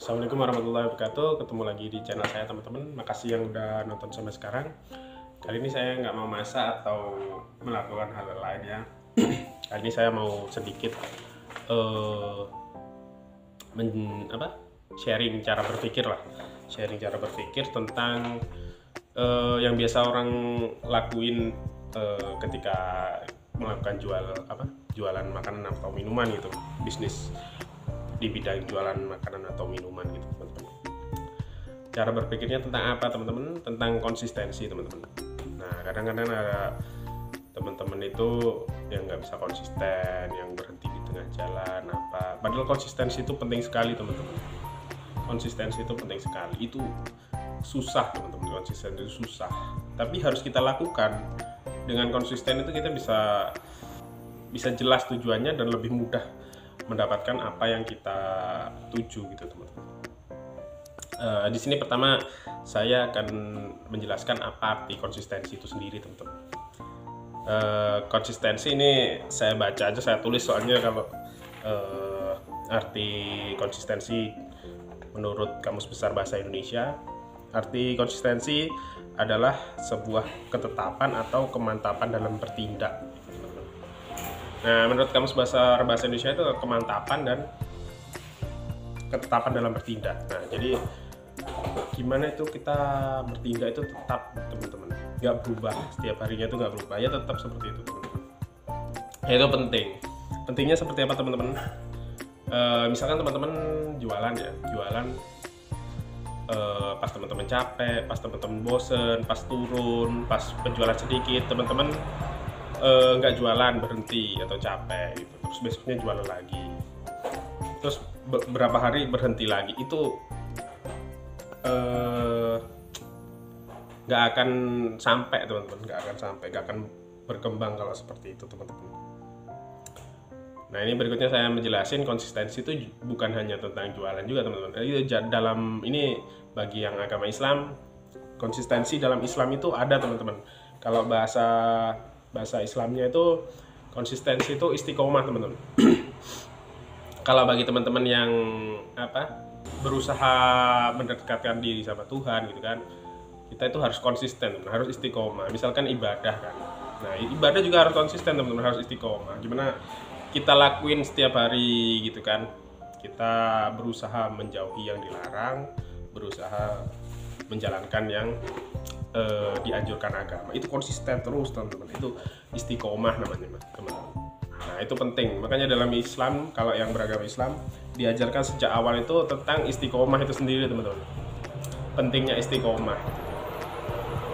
Assalamualaikum warahmatullahi wabarakatuh. Ketemu lagi di channel saya teman-teman. Makasih yang udah nonton sampai sekarang. Kali ini saya nggak mau masak atau melakukan hal lain ya. Kali ini saya mau sedikit eh, sharing cara berpikir lah. Sharing cara berpikir tentang yang biasa orang lakuin ketika melakukan jualan makanan atau minuman gitu, bisnis di bidang jualan makanan atau minuman gitu teman-teman. Cara berpikirnya tentang apa teman-teman? Tentang konsistensi teman-teman. Nah kadang-kadang ada teman-teman itu yang nggak bisa konsisten, yang berhenti di tengah jalan apa. Padahal konsistensi itu penting sekali teman-teman. Konsistensi itu penting sekali. Itu susah teman-teman, konsisten itu susah. Tapi harus kita lakukan. Dengan konsisten itu kita bisa jelas tujuannya dan lebih mudah mendapatkan apa yang kita tuju gitu teman-teman. Di sini pertama saya akan menjelaskan apa arti konsistensi itu sendiri teman-teman. Konsistensi ini saya baca aja, saya tulis soalnya kalau arti konsistensi menurut Kamus Besar Bahasa Indonesia, arti konsistensi adalah sebuah ketetapan atau kemantapan dalam bertindak. Nah, menurut Kamus Bahasa Indonesia itu kemantapan dan ketetapan dalam bertindak. Nah, jadi gimana itu kita bertindak itu tetap teman-teman, nggak berubah, setiap harinya itu nggak berubah, ya tetap seperti itu teman-teman. Ya, itu penting. Pentingnya seperti apa teman-teman? Misalkan teman-teman jualan ya, pas teman-teman capek, pas teman-teman bosen, pas turun, pas penjualan sedikit, teman-teman nggak jualan, berhenti atau capek gitu, terus besoknya jualan lagi, terus beberapa hari berhenti lagi, itu nggak akan sampai teman-teman, nggak akan berkembang kalau seperti itu teman-teman. Nah ini berikutnya saya menjelasin konsistensi itu bukan hanya tentang jualan juga teman-teman. Itu dalam ini bagi yang agama Islam, konsistensi dalam Islam itu ada teman-teman. Kalau bahasa Islamnya itu konsistensi itu istiqomah teman-teman. Kalau bagi teman-teman yang berusaha mendekatkan diri sama Tuhan gitu kan, kita itu harus konsisten, harus istiqomah. Misalkan ibadah kan, nah ibadah juga harus konsisten teman-teman, harus istiqomah. Gimana kita lakuin setiap hari gitu kan, kita berusaha menjauhi yang dilarang, berusaha menjalankan yang dianjurkan agama, itu konsisten terus teman-teman, itu istiqomah namanya teman-teman. Nah itu penting, makanya dalam Islam, kalau yang beragama Islam diajarkan sejak awal itu tentang istiqomah itu sendiri teman-teman, pentingnya istiqomah.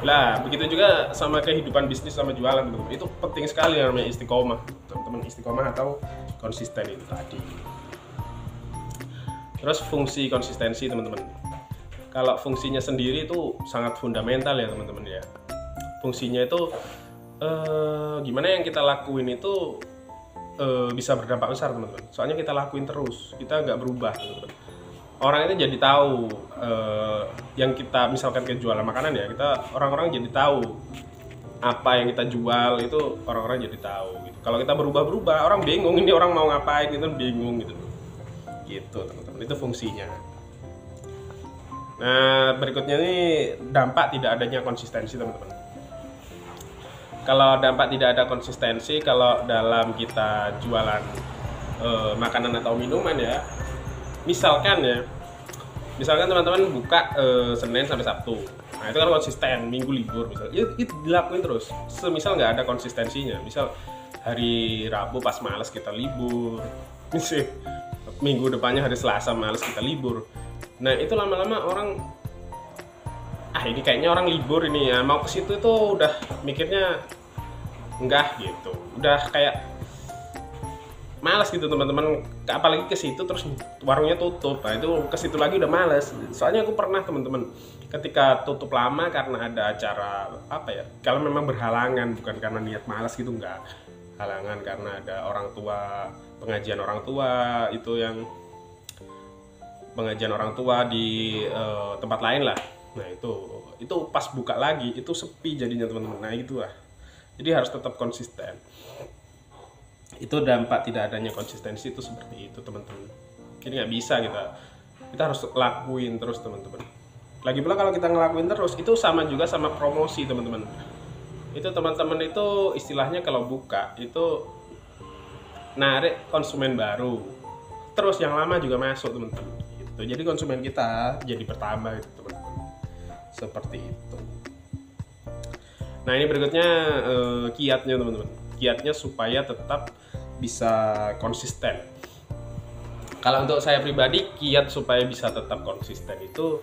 Lah begitu juga sama kehidupan bisnis sama jualan teman-teman, itu penting sekali namanya istiqomah teman-teman, istiqomah atau konsisten itu tadi. Terus fungsi konsistensi teman-teman, kalau fungsinya sendiri itu sangat fundamental ya teman-teman ya. Fungsinya itu gimana yang kita lakuin itu bisa berdampak besar teman-teman. Soalnya kita lakuin terus, kita nggak berubah teman-teman. Orang itu jadi tahu yang kita misalkan ke jualan makanan ya, orang-orang jadi tahu apa yang kita jual itu, orang-orang jadi tahu gitu. Kalau kita berubah-berubah, orang bingung ini orang mau ngapain gitu, bingung gitu. Gitu teman-teman, itu fungsinya. Nah berikutnya ini dampak tidak adanya konsistensi teman-teman. Kalau dampak tidak ada konsistensi, kalau dalam kita jualan makanan atau minuman ya, misalkan teman-teman buka Senin sampai Sabtu, nah itu kan konsisten, Minggu libur misalnya, itu dilakuin terus. Semisal nggak ada konsistensinya, misal hari Rabu pas males kita libur, minggu depannya hari Selasa males kita libur. Nah itu lama-lama orang, ini kayaknya orang libur ini ya, mau ke situ itu udah mikirnya enggak gitu, udah kayak malas gitu teman-teman, apalagi ke situ terus warungnya tutup. Nah itu ke situ lagi udah malas. Soalnya aku pernah teman-teman, ketika tutup lama karena ada acara kalau memang berhalangan, bukan karena niat malas gitu, enggak, halangan karena ada orang tua, pengajian orang tua, itu yang pengajian orang tua di tempat lain lah. Nah itu pas buka lagi itu sepi jadinya teman-teman. Nah itulah, jadi harus tetap konsisten. Itu dampak tidak adanya konsistensi itu seperti itu teman-teman. Jadi nggak bisa kita Kita harus lakuin terus teman-teman. Lagi pula kalau kita ngelakuin terus itu sama juga sama promosi teman-teman. Itu teman-teman itu istilahnya kalau buka itu narik konsumen baru, terus yang lama juga masuk teman-teman. Gitu. Jadi konsumen kita jadi bertambah gitu teman-teman. Seperti itu. Nah ini berikutnya kiatnya teman-teman. Kiatnya supaya tetap bisa konsisten. Kalau untuk saya pribadi, kiat supaya bisa tetap konsisten itu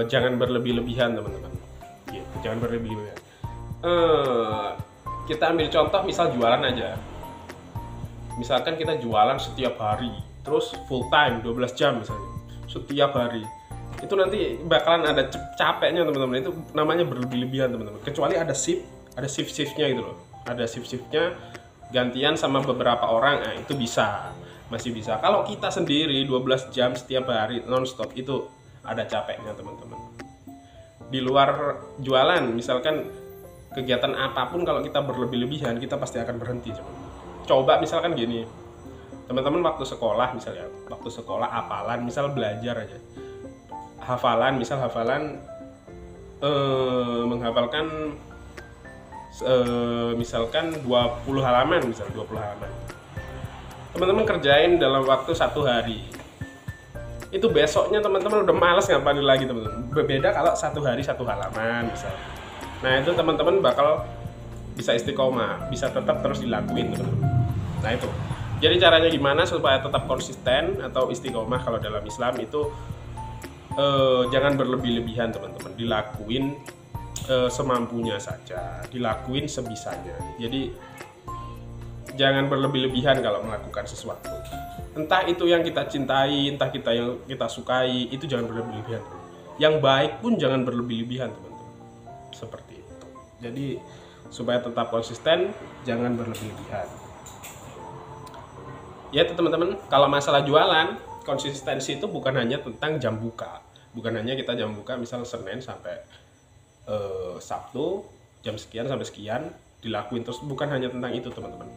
jangan berlebih-lebihan teman-teman. Gitu, jangan berlebih-lebihan. Kita ambil contoh misal jualan aja. Misalkan kita jualan setiap hari, terus full time 12 jam misalnya, setiap hari. Itu nanti bakalan ada capeknya teman-teman. Itu namanya berlebih-lebihan teman-teman. Kecuali ada shift-shiftnya gitu loh. Ada shift-shiftnya gantian sama beberapa orang, nah itu bisa. Masih bisa. Kalau kita sendiri 12 jam setiap hari non-stop itu ada capeknya teman-teman. Di luar jualan misalkan kegiatan apapun kalau kita berlebih-lebihan kita pasti akan berhenti teman-teman. Coba misalkan gini, teman-teman waktu sekolah misalnya, waktu sekolah hafalan misal belajar aja. Hafalan menghafalkan misalkan 20 halaman misal 20 halaman. Teman-teman kerjain dalam waktu 1 hari. Itu besoknya teman-teman udah males ngapain lagi teman-teman. Berbeda kalau 1 hari 1 halaman misal. Nah itu teman-teman bakal bisa istiqomah, bisa tetap terus dilakuin teman-teman. Nah itu. Jadi caranya gimana supaya tetap konsisten atau istiqomah kalau dalam Islam itu jangan berlebih-lebihan teman-teman. Dilakuin semampunya saja, dilakuin sebisanya. Jadi jangan berlebih-lebihan kalau melakukan sesuatu. Entah itu yang kita cintai, entah yang kita sukai, itu jangan berlebih-lebihan. Yang baik pun jangan berlebih-lebihan, teman-teman. Seperti itu. Jadi supaya tetap konsisten, jangan berlebih-lebihan. Ya itu teman-teman, kalau masalah jualan, konsistensi itu bukan hanya tentang jam buka. Bukan hanya kita jam buka misal Senin sampai Sabtu, jam sekian sampai sekian, dilakuin terus. Bukan hanya tentang itu teman-teman.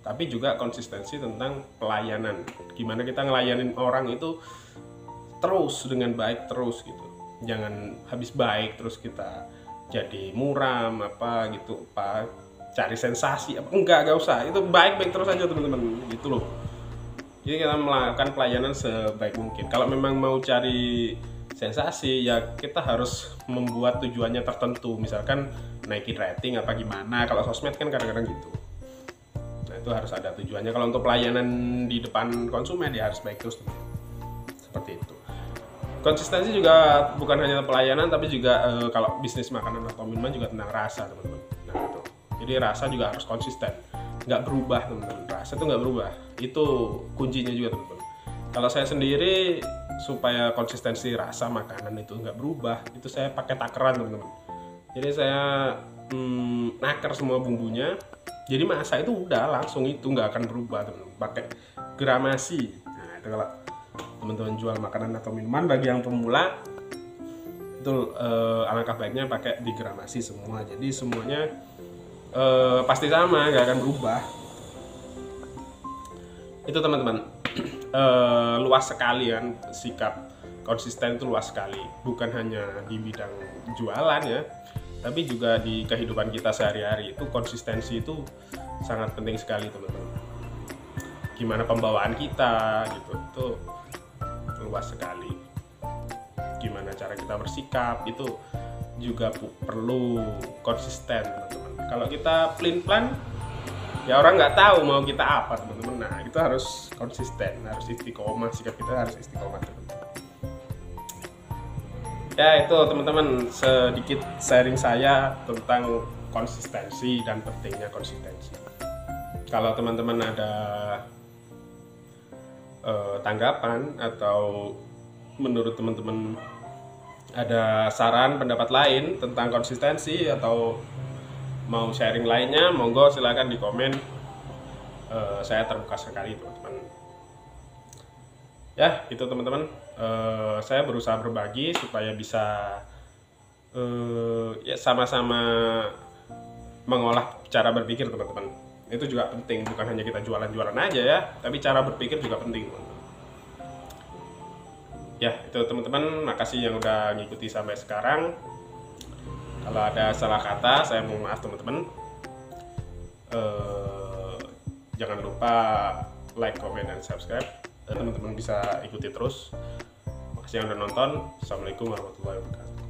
Tapi juga konsistensi tentang pelayanan. Gimana kita ngelayanin orang itu terus dengan baik terus gitu. Jangan habis baik terus kita jadi muram apa gitu, apa cari sensasi apa enggak usah. Itu baik-baik terus aja teman-teman gitu loh. Jadi kita melakukan pelayanan sebaik mungkin. Kalau memang mau cari sensasi ya kita harus membuat tujuannya tertentu. Misalkan naikin rating apa gimana. Kalau sosmed kan kadang-kadang gitu. Itu harus ada tujuannya. Kalau untuk pelayanan di depan konsumen ya harus baik terus seperti itu. Konsistensi juga bukan hanya pelayanan tapi juga kalau bisnis makanan atau minuman juga tentang rasa teman-teman. Nah itu. Jadi rasa juga harus konsisten, nggak berubah teman-teman. Rasa itu nggak berubah. Itu kuncinya juga teman-teman. Kalau saya sendiri supaya konsistensi rasa makanan itu nggak berubah, itu saya pakai takeran teman-teman. Jadi saya naker semua bumbunya. Jadi masa itu udah langsung itu nggak akan berubah teman-teman. Pakai gramasi. Nah itu kalau teman-teman jual makanan atau minuman bagi yang pemula itu alangkah baiknya pakai digramasi semua. Jadi semuanya pasti sama, nggak akan berubah. Itu teman-teman luas sekali kan sikap konsisten itu luas sekali. Bukan hanya di bidang jualan ya. Tapi juga di kehidupan kita sehari-hari itu konsistensi itu sangat penting sekali teman-teman. Gimana pembawaan kita gitu itu luas sekali. Gimana cara kita bersikap itu juga perlu konsisten teman-teman. Kalau kita plan ya orang nggak tahu mau kita apa teman-teman. Nah itu harus konsisten, harus istiqomah, sikap kita harus istiqomah teman-teman. Ya itu teman-teman sedikit sharing saya tentang konsistensi dan pentingnya konsistensi. Kalau teman-teman ada tanggapan atau menurut teman-teman ada saran pendapat lain tentang konsistensi atau mau sharing lainnya, monggo silakan di komen. Saya terbuka sekali teman-teman. Ya itu teman-teman. Saya berusaha berbagi supaya bisa ya sama-sama mengolah cara berpikir teman-teman. Itu juga penting, bukan hanya kita jualan-jualan aja ya, tapi cara berpikir juga penting teman-teman. Ya itu teman-teman, makasih yang udah ngikuti sampai sekarang. Kalau ada salah kata saya mohon maaf teman-teman. Jangan lupa like, comment, dan subscribe. Teman-teman bisa ikuti terus. Makasih yang udah nonton. Assalamualaikum warahmatullahi wabarakatuh.